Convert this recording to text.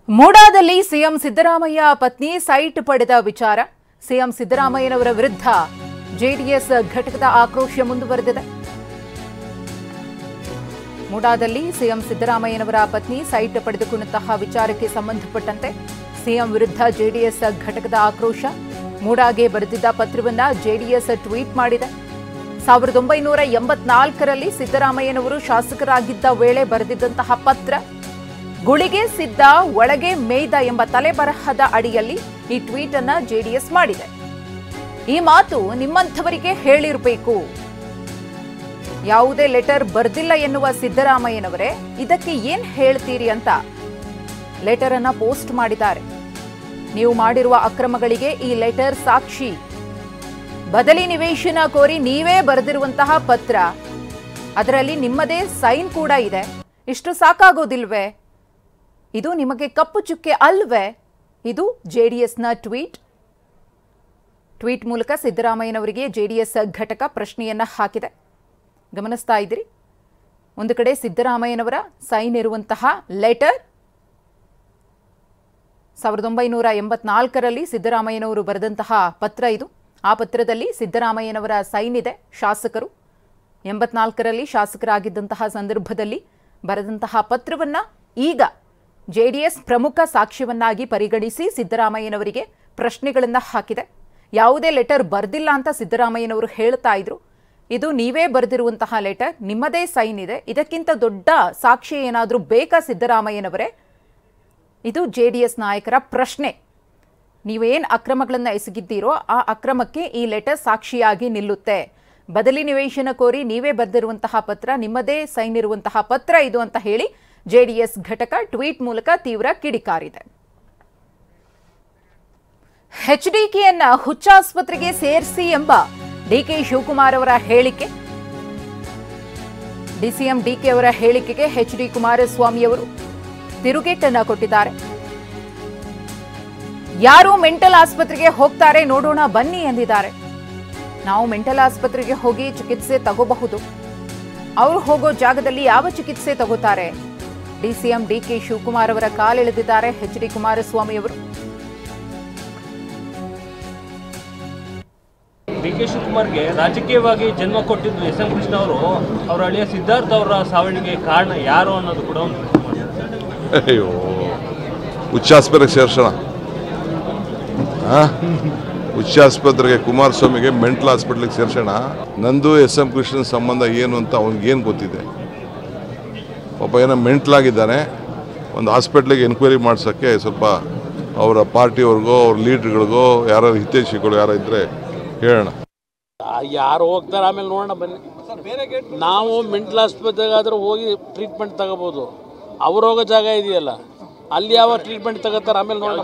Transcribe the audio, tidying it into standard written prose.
ಮೂಡಾದಲ್ಲಿ CM Siddaramaiah ಪತ್ನಿ site ಪಡೆದ ವಿಚಾರ ಸಿಎಂ ಸಿದ್ದರಾಮಯ್ಯನವರ ವಿರುದ್ಧ ಜೆಡಿಎಸ್ ಘಟಕದ ಆಕ್ರೋಶ ಮುಂದುವರೆದಿದೆ. ಮೂಡಾದಲ್ಲಿ ಸಿಎಂ ಸಿದ್ದರಾಮಯ್ಯನವರ ಪತ್ನಿ ಸೈಟ್ ಪಡೆದುಕೊಂಡಂತಹ ವಿಚಾರಕ್ಕೆ ಸಂಬಂಧಪಟ್ಟಂತೆ ಸಿಎಂ ವಿರುದ್ಧ ಜೆಡಿಎಸ್ ಘಟಕದ ಆಕ್ರೋಶ. ಮೂಡಾಗೆ ಬರೆದಿದ್ದ ಪತ್ರವನ್ನ ಜೆಡಿಎಸ್ ಟ್ವೀಟ್ ಮಾಡಿದೆ. 1984ರಲ್ಲಿ ಸಿದ್ದರಾಮಯ್ಯನವರು ಶಾಸಕರಾಗಿದ್ದ ವೇಳೆ ಬರೆದಿದ್ದಂತಹ ಪತ್ರ ಗುಳಿಗೆ ಸಿದ್ದ ಒಳಗೆ ಮೇಯ್ದ ಎಂಬ ತಲೆಬರಹದ ಅಡಿಯಲ್ಲಿ ಈ ಟ್ವೀಟ್ ಅನ್ನ ಜೆಡಿಎಸ್ ಮಾಡಿದೆ. ಈ ಮಾತು ನಿಮ್ಮಂಥವರಿಗೆ ಹೇಳಿರಬೇಕು. ಯಾವುದೇ ಲೆಟರ್ ಬರ್ದಿಲ್ಲ ಎನ್ನುವ ಸಿದ್ದರಾಮಯ್ಯನವರೇ ಇದಕ್ಕೆ ಏನ್ ಹೇಳ್ತೀರಿ ಅಂತ ಲೆಟರ್ ಅನ್ನ ಪೋಸ್ಟ್ ಮಾಡಿದ್ದಾರೆ. ನೀವು ಮಾಡಿರುವ ಅಕ್ರಮಗಳಿಗೆ ಈ ಲೆಟರ್ ಸಾಕ್ಷಿ. ಬದಲಿ ನಿವೇಶನ ಕೋರಿ ನೀವೇ ಬರೆದಿರುವಂತಹ ಪತ್ರ, ಅದರಲ್ಲಿ ನಿಮ್ಮದೇ ಸೈನ್ ಕೂಡ ಇದೆ. ಇಷ್ಟು ಸಾಕಾಗೋದಿಲ್ವೇ? ಇದು ನಿಮಗೆ ಕಪ್ಪು ಚುಕ್ಕೆ ಅಲ್ವೇ? ಇದು ಜೆಡಿಎಸ್ನ ಟ್ವೀಟ್ ಮೂಲಕ ಸಿದ್ದರಾಮಯ್ಯನವರಿಗೆ ಜೆಡಿಎಸ್ ಘಟಕ ಪ್ರಶ್ನೆಯನ್ನ ಹಾಕಿದೆ. ಗಮನಿಸ್ತಾ ಇದ್ದೀರಿ, ಒಂದು ಕಡೆ ಸಿದ್ದರಾಮಯ್ಯನವರ ಸೈನ್ ಇರುವಂತಹ ಲೆಟರ್ 1984ರಲ್ಲಿ ಸಿದ್ದರಾಮಯ್ಯನವರು ಬರೆದಂತಹ ಪತ್ರ ಇದು. ಆ ಪತ್ರದಲ್ಲಿ ಸಿದ್ದರಾಮಯ್ಯನವರ ಸೈನ್ ಇದೆ. ಶಾಸಕರು 84ರಲ್ಲಿ ಶಾಸಕರಾಗಿದ್ದಂತಹ ಸಂದರ್ಭದಲ್ಲಿ ಬರೆದಂತಹ ಪತ್ರವನ್ನ ಈಗ ಜೆಡಿಎಸ್ ಪ್ರಮುಖ ಸಾಕ್ಷ್ಯವನ್ನಾಗಿ ಪರಿಗಣಿಸಿ ಸಿದ್ದರಾಮಯ್ಯನವರಿಗೆ ಪ್ರಶ್ನೆಗಳನ್ನ ಹಾಕಿದೆ. ಯಾವುದೇ ಲೆಟರ್ ಬರ್ದಿಲ್ಲ ಅಂತ ಸಿದ್ದರಾಮಯ್ಯನವರು ಹೇಳ್ತಾ ಇದ್ರು. ಇದು ನೀವೇ ಬರೆದಿರುವಂತಹ ಲೆಟರ್, ನಿಮ್ಮದೇ ಸೈನ್ ಇದೆ. ಇದಕ್ಕಿಂತ ದೊಡ್ಡ ಸಾಕ್ಷಿ ಏನಾದರೂ ಬೇಕಾ ಸಿದ್ದರಾಮಯ್ಯನವರೇ? ಇದು ಜೆಡಿಎಸ್ ನಾಯಕರ ಪ್ರಶ್ನೆ. ನೀವೇನು ಅಕ್ರಮಗಳನ್ನು ಎಸಗಿದ್ದೀರೋ ಆ ಅಕ್ರಮಕ್ಕೆ ಈ ಲೆಟರ್ ಸಾಕ್ಷಿಯಾಗಿ ನಿಲ್ಲುತ್ತೆ. ಬದಲಿ ನಿವೇಶನ ಕೋರಿ ನೀವೇ ಬರೆದಿರುವಂತಹ ಪತ್ರ, ನಿಮ್ಮದೇ ಸೈನ್ ಇರುವಂತಹ ಪತ್ರ ಇದು ಅಂತ ಹೇಳಿ ಜೆಡಿಎಸ್ ಘಟಕ ಟ್ವೀಟ್ ಮೂಲಕ ತೀವ್ರ ಕಿಡಿಕಾರಿದೆ. ಎಚ್ಡಿಕೆಯನ್ನ ಹುಚ್ಚಾಸ್ಪತ್ರೆಗೆ ಸೇರಿಸಿ ಎಂಬ ಡಿಕೆ ಶಿವಕುಮಾರ್ ಅವರ ಹೇಳಿಕೆ, ಡಿಸಿಎಂ ಡಿಕೆ ಅವರ ಹೇಳಿಕೆಗೆ ಎಚ್ಡಿ ಕುಮಾರಸ್ವಾಮಿ ಅವರು ತಿರುಗೇಟನ್ನ ಕೊಟ್ಟಿದ್ದಾರೆ. ಯಾರು ಮೆಂಟಲ್ ಆಸ್ಪತ್ರೆಗೆ ಹೋಗ್ತಾರೆ ನೋಡೋಣ ಬನ್ನಿ ಎಂದಿದ್ದಾರೆ. ನಾವು ಮೆಂಟಲ್ ಆಸ್ಪತ್ರೆಗೆ ಹೋಗಿ ಚಿಕಿತ್ಸೆ ತಗೋಬಹುದು, ಅವರು ಹೋಗೋ ಜಾಗದಲ್ಲಿ ಯಾವ ಚಿಕಿತ್ಸೆ ತಗೋತಾರೆ? ಡಿಸಿಎಂ ಡಿಕೆ ಶಿವಕುಮಾರ್ ಅವರ ಕಾಲೆಳೆದಿದ್ದಾರೆ ಎಚ್ಡಿ ಕುಮಾರಸ್ವಾಮಿ ಅವರು. ಡಿಕೆ ಶಿವಕುಮಾರ್ಗೆ ರಾಜಕೀಯವಾಗಿ ಜನ್ಮ ಕೊಟ್ಟಿದ್ದು ಎಸ್ ಎಂ ಕೃಷ್ಣ ಅವರು, ಅವರ ಅಳಿಯ ಸಿದ್ಧಾರ್ಥ ಅವರ ಸಾವಿಗೆ ಕಾರಣ ಯಾರು ಅನ್ನೋದು ಕೂಡ ಒಂದು ಪ್ರಶ್ನೆ ಮಾಡಿದ್ದಾರೆ. ಅಯ್ಯೋ, ಹುಚ್ಚಾಸ್ಪತ್ರೆಗೆ ಸೇರ್ಸೋಣ. ಹುಚ್ಚಾಸ್ಪತ್ರೆಗೆ ಕುಮಾರಸ್ವಾಮಿಗೆ ಮೆಂಟಲ್ ಹಾಸ್ಪಿಟ್ಲಿಗೆ ಸೇರ್ಸೋಣ. ನಂದು ಎಸ್ ಎಂ ಕೃಷ್ಣನ ಸಂಬಂಧ ಏನು ಅಂತ ಅವ್ನಿಗೇನು ಗೊತ್ತಿದೆ? ಪಾಪ ಏನೋ ಮೆಂಟಲ್ ಆಗಿದ್ದಾನೆ. ಒಂದು ಹಾಸ್ಪಿಟ್ಲಿಗೆ ಎನ್ಕ್ವೈರಿ ಮಾಡ್ಸೋಕ್ಕೆ ಸ್ವಲ್ಪ ಅವರ ಪಾರ್ಟಿಯವ್ರಿಗೋ ಅವ್ರ ಲೀಡ್ರ್ಗಳಿಗೋ ಯಾರು ಹಿತೈಷಿಗಳು ಯಾರು ಇದ್ದರೆ ಹೇಳೋಣ. ಯಾರು ಹೋಗ್ತಾರೆ ಆಮೇಲೆ ನೋಡೋಣ ಬನ್ನಿ. ನಾವು ಮೆಂಟಲ್ ಆಸ್ಪತ್ರೆಗಾದರೂ ಹೋಗಿ ಟ್ರೀಟ್ಮೆಂಟ್ ತಗೋಬೋದು. ಅವ್ರು ಹೋಗೋ ಜಾಗ ಇದೆಯಲ್ಲ, ಅಲ್ಲಿ ಯಾವ ಟ್ರೀಟ್ಮೆಂಟ್ ತಗೋತಾರೆ ಆಮೇಲೆ ನೋಡೋಣ.